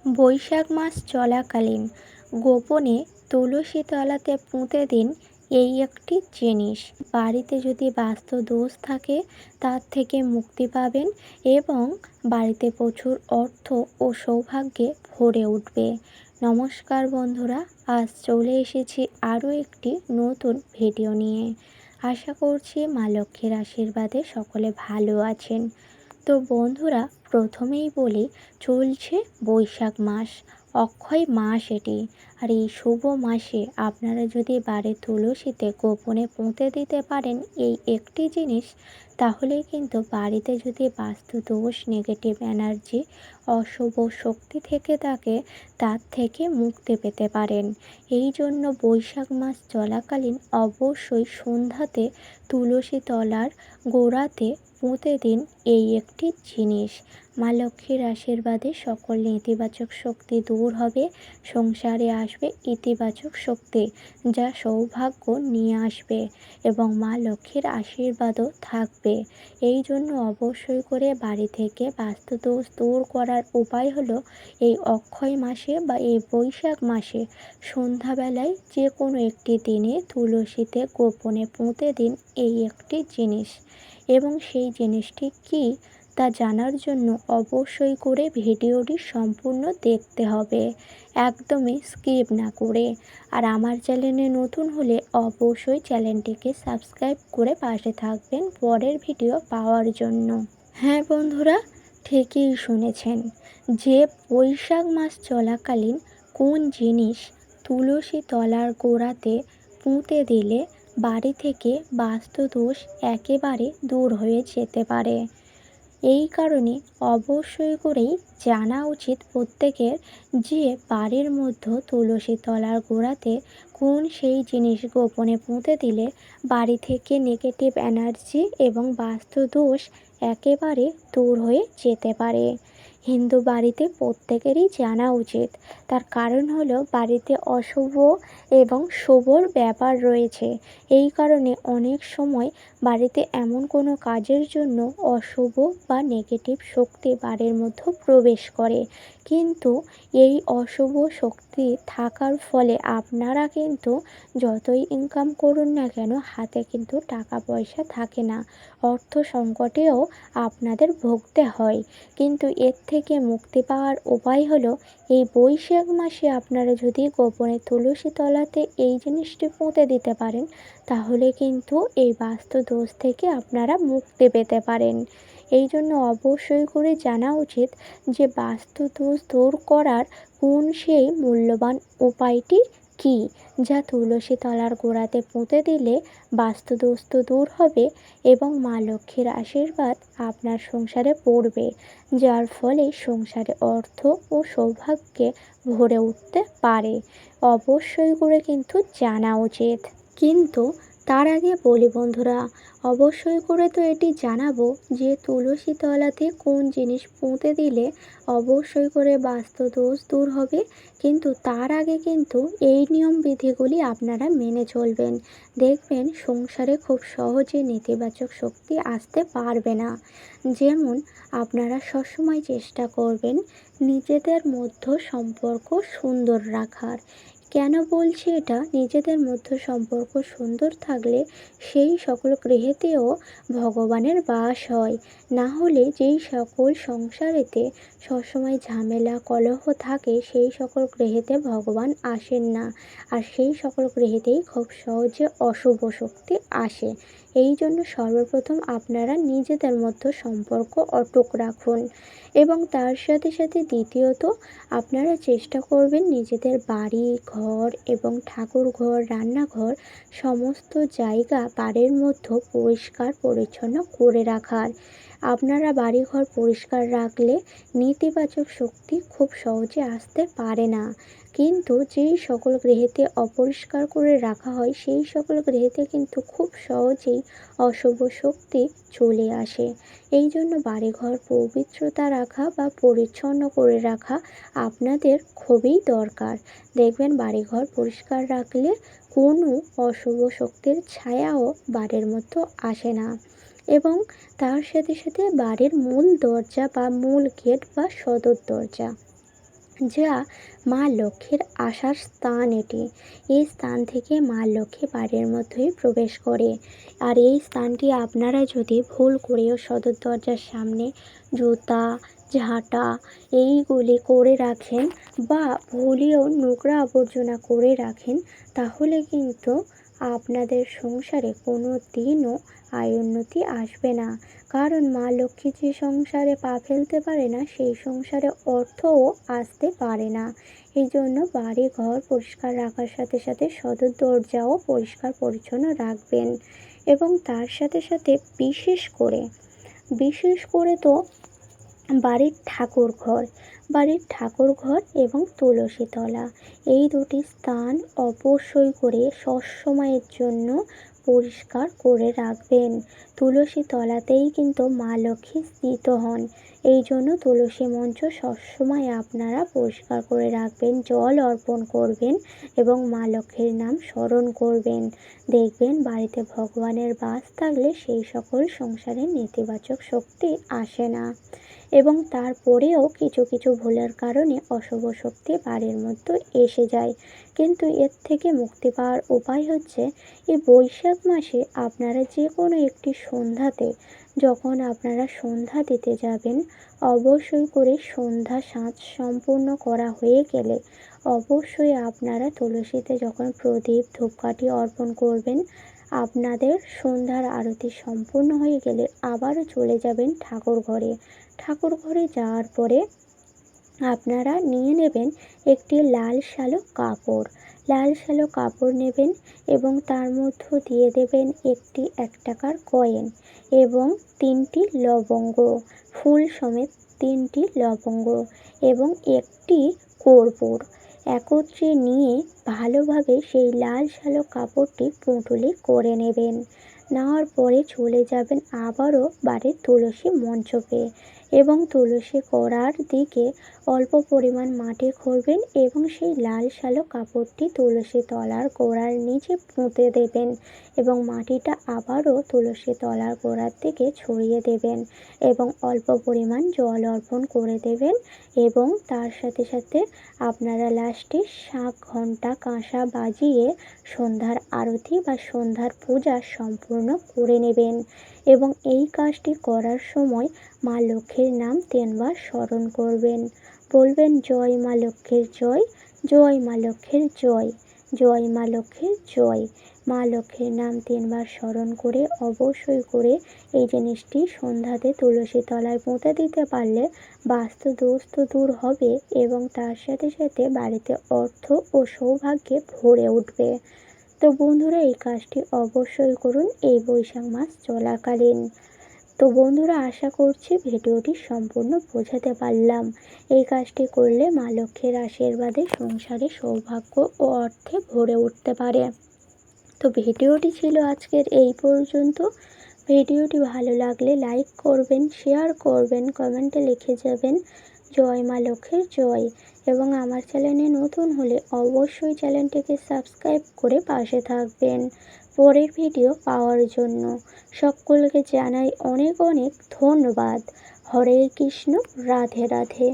বৈশাখ মাস চলাকালীন গোপনে তুলসী তলাতে পুঁতে দিন এই একটি জিনিস। বাড়িতে যদি বাস্তু দোষ থাকে তার থেকে মুক্তি পাবেন এবং বাড়িতে প্রচুর অর্থ ও সৌভাগ্যে ভরে উঠবে। নমস্কার বন্ধুরা, আজ চলে এসেছি আরও একটি নতুন ভিডিও নিয়ে। আশা করছি মা লক্ষ্মীর আশীর্বাদে সকলে ভালো আছেন। তো বন্ধুরা, প্রথমেই বলি, চলছে বৈশাখ মাস, অক্ষয় মাস এটি। আর এই শুভ মাসে আপনারা যদি বাড়ির তুলসীতে গোপনে পুঁতে দিতে পারেন এই একটি জিনিস, তাহলে কিন্তু বাড়িতে যদি বাস্তু দোষ, নেগেটিভ এনার্জি, অশুভ শক্তি থেকে থাকে তার থেকে মুক্তি পেতে পারেন। এই জন্য বৈশাখ মাস চলাকালীন অবশ্যই সন্ধ্যাতে তুলসী তলার গোড়াতে পুঁতে দিন এই একটি জিনিস। মা লক্ষ্মীর আশীর্বাদে সকল নেতিবাচক শক্তি দূর হবে, সংসারে আসবে ইতিবাচক শক্তি, যা সৌভাগ্য নিয়ে আসবে এবং মা লক্ষ্মীর আশীর্বাদও থাকবে। এই জন্য অবশ্যই করে বাড়ি থেকে বাস্তুদোষ দূর করার উপায় হলো এই অক্ষয় মাসে বা এই বৈশাখ মাসে সন্ধ্যাবেলায় যে কোনো একটি দিনে তুলসীতে গোপনে পুঁতে দিন এই একটি জিনিস। এবং সেই জিনিসটি কী তা জানার জন্য অবশ্যই করে ভিডিওটি সম্পূর্ণ দেখতে হবে, একদমই স্কিপ না করে। আর আমার চ্যানেলে নতুন হলে অবশ্যই চ্যানেলটিকে সাবস্ক্রাইব করে পাশে থাকবেন পরের ভিডিও পাওয়ার জন্য। হ্যাঁ বন্ধুরা, ঠিকই শুনেছেন যে বৈশাখ মাস চলাকালীন কোন জিনিস তুলসী তলার গোড়াতে পুঁতে দিলে বাড়ি থেকে বাস্তুদোষ একেবারে দূর হয়ে যেতে পারে। এই কারণে অবশ্যই করেই জানা উচিত প্রত্যেকের যে বাড়ির মধ্যে তুলসী তলার গোড়াতে কোন সেই জিনিস গোপনে পুঁতে দিলে বাড়ি থেকে নেগেটিভ এনার্জি এবং বাস্তুদোষ একেবারে দূর হয়ে যেতে পারে। হিন্দু বাড়িতে প্রত্যেকেরই জানা উচিত, তার কারণ হলো বাড়িতে অশুভ এবং শুভর ব্যাপার রয়েছে। এই কারণে অনেক সময় বাড়িতে এমন কোনো কাজের জন্য অশুভ বা নেগেটিভ শক্তি বাড়ির মধ্যে প্রবেশ করে, কিন্তু এই অশুভ শক্তি থাকার ফলে আপনারা কিন্তু যতই ইনকাম করুন না কেন হাতে কিন্তু টাকা পয়সা থাকে না, অর্থ সংকটেও আপনাদের ভুগতে হয়। কিন্তু এর থেকে মুক্তি পাওয়ার উপায় হলো এই বৈশাখ মাসে আপনারা যদি গোপনে তুলসী তলাতে এই জিনিসটি পুঁতে দিতে পারেন, তাহলে কিন্তু এই বাস্তু দোষ থেকে আপনারা মুক্তি পেতে পারেন। এই জন্য অবশ্যই করে জানা উচিত যে বাস্তু দোষ দূর করার কোন সেই মূল্যবান উপায়টি কী, যা তুলসী তলার গোড়াতে পুঁতে দিলে বাস্তু দোষ তো দূর হবে এবং মা লক্ষ্মীর আশীর্বাদ আপনার সংসারে পড়বে, যার ফলে সংসারে অর্থ ও সৌভাগ্যে ভরে উঠতে পারে। অবশ্যই করে কিন্তু জানা উচিত। কিন্তু তার আগে বলি বন্ধুরা, অবশ্যই করে তো এটি জানাবো যে তুলসী তলাতে কোন জিনিস পুঁতে দিলে অবশ্যই করে বাস্তু দোষ দূর হবে। কিন্তু তার আগে কিন্তু এই নিয়ম বিধিগুলি আপনারা মেনে চলবেন, দেখবেন সংসারে খুব সহজে নেতিবাচক শক্তি আসতে পারবে না। যেমন আপনারা সবসময় চেষ্টা করবেন নিজেদের মধ্যে সম্পর্ক সুন্দর রাখার। কেন বলছি এটা? নিজেদের মধ্যে সম্পর্ক সুন্দর থাকলে সেই সকল গৃহেতেও ভগবানের বাস হয়। না হলে যেই সকল সংসারেতে সবসময় ঝামেলা কলহ থাকে সেই সকল গৃহেতে ভগবান আসেন না, আর সেই সকল গৃহেতেই খুব সহজে অশুভ শক্তি আসে। এই জন্য সর্বপ্রথম আপনারা নিজেদের মধ্যে সম্পর্ক অটুট রাখুন এবং তার সাথে সাথে দ্বিতীয়ত আপনারা চেষ্টা করবেন নিজেদের বাড়ি ঘর এবং ঠাকুর ঘর, রান্নাঘর সমস্ত জায়গা বাড়ির মধ্যে পরিষ্কার পরিচ্ছন্ন করে রাখার। আপনারা বাড়িঘর পরিষ্কার রাখলে নেতিবাচক শক্তি খুব সহজে আসতে পারে না, কিন্তু যেই সকল গৃহেতে অপরিষ্কার করে রাখা হয় সেই সকল গৃহেতে কিন্তু খুব সহজেই অশুভ শক্তি চলে আসে। এই জন্য বাড়িঘর পবিত্রতা রাখা বা পরিচ্ছন্ন করে রাখা আপনাদের খুবই দরকার। দেখবেন বাড়িঘর পরিষ্কার রাখলে কোনো অশুভ শক্তির ছায়াও বাড়ির মধ্যে আসে না। এবং তার সাথে সাথে বাড়ির মূল দরজা বা মূল গেট বা সদর দরজা যা মা লক্ষ্মীর আসার স্থান এটি। এই স্থান থেকে মা লক্ষ্মী বাড়ির মধ্যেই প্রবেশ করে। আর এই স্থানটি আপনারা যদি ভুল করেও সদর দরজার সামনে জুতা, ঝাঁটা এইগুলি করে রাখেন বা ভুলেও নোংরা আবর্জনা করে রাখেন, তাহলে কিন্তু আপনাদের সংসারে কোনো দিনও আয় উন্নতি আসবে না। কারণ মা লক্ষ্মী যে সংসারে পা ফেলতে পারে না, সেই সংসারে অর্থও আসতে পারে না। এই জন্য বাড়ি ঘর পরিষ্কার রাখার সাথে সাথে সদর দরজাও পরিষ্কার পরিচ্ছন্ন রাখবেন। এবং তার সাথে সাথে বিশেষ করে তো বাড়ির ঠাকুর ঘর এবং তুলসী তলা, এই দুটি স্থান অবশ্যই করে সবসময়ের জন্য পরিষ্কার করে রাখবেন। তুলসী তলাতেই কিন্তু মা লক্ষ্মী স্থিত হন। এই জন্য তুলসী মঞ্চ সবসময় আপনারা পরিষ্কার করে রাখবেন, জল অর্পণ করবেন এবং মা লক্ষ্মীর নাম স্মরণ করবেন। দেখবেন বাড়িতে ভগবানের বাস থাকলে সেই সকল সংসারে নেতিবাচক শক্তি আসে না। এবং তারপরেও কিছু কিছু ভুলের কারণে অশুভ শক্তি বাড়ির মধ্যে এসে যায়। কিন্তু এর থেকে মুক্তি পাওয়ার উপায় হচ্ছে, এই বৈশাখ মাসে আপনারা যে কোনো একটি সন্ধ্যাতে যখন আপনারা সন্ধ্যা দিতে যাবেন, অবশ্যই করে সন্ধ্যা সাঁজ সম্পূর্ণ করা হয়ে গেলে অবশ্যই আপনারা তুলসীতে যখন প্রদীপ ধূপকাঠি অর্পণ করবেন, আপনাদের সন্ধ্যার আরতি সম্পূর্ণ হয়ে গেলে আবারও চলে যাবেন ঠাকুর ঘরে। ঠাকুর ঘরে যাওয়ার পরে আপনারা নিয়ে নেবেন একটি লাল সালো কাপড় নেবেন এবং তার মধ্যে দিয়ে দেবেন একটি 1 টাকার কয়েন এবং 3টি লবঙ্গ, ফুল সমেত 3টি লবঙ্গ এবং একটি কর্পূর একত্রে নিয়ে ভালোভাবে সেই লাল সালো কাপড়টি পুঁটুলি করে নেবেন। নেওয়ার পরে চলে যাবেন আবারও বাড়ির তুলসী মঞ্চ পেয়ে এবং তুলসী গোড়ার দিকে অল্প পরিমাণ মাটি খুঁড়বেন এবং সেই লাল সালো কাপড়টি তুলসী তলার গোড়ার নিচে পুঁতে দেবেন এবং মাটিটা আবারও তুলসী তলার গোড়ার দিকে ছড়িয়ে দেবেন এবং অল্প পরিমাণ জল অর্পণ করে দেবেন। এবং তার সাথে সাথে আপনারা লাস্টে শাঁখ ঘণ্টা কাঁসা বাজিয়ে সন্ধ্যার আরতি বা সন্ধ্যার পূজা সম্পূর্ণ করে নেবেন। এবং এই কাজটি করার সময় মা লক্ষ্মীর নাম 3বার স্মরণ করবেন। বলবেন, জয় মা লক্ষ্মীর জয়, জয় মা লক্ষ্মীর জয়, জয় মা লক্ষ্মীর জয়। মা লক্ষ্মীর নাম 3বার স্মরণ করে অবশ্যই করে এই জিনিসটি সন্ধ্যাতে তুলসী তলায় পুঁতে দিতে পারলে বাস্তু দোষ তো দূর হবে এবং তার সাথে সাথে বাড়িতে অর্থ ও সৌভাগ্যে ভরে উঠবে। তো বন্ধুরা, এই কাজটি অবশ্যই করুন এই বৈশাখ মাস চলাকালীন। তো বন্ধুরা, আশা করছি ভিডিওটি সম্পূর্ণ বোঝাতে পারলাম। এই কাজটি করলে মা লক্ষ্মীর আশীর্বাদে সংসারে সৌভাগ্য ও অর্থে ভরে উঠতে পারে। তো ভিডিওটি ছিল আজকের এই পর্যন্ত। ভিডিওটি ভালো লাগলে লাইক করবেন, শেয়ার করবেন, কমেন্টে লিখে যাবেন জয় মা লক্ষ্মীর জয়। এবং আমার চ্যানেলে নতুন হলে অবশ্যই চ্যানেলটিকে সাবস্ক্রাইব করে পাশে থাকবেন পরের ভিডিও পাওয়ার জন্য। সকলকে জানাই অনেক অনেক ধন্যবাদ। হরে কৃষ্ণ, রাধে রাধে।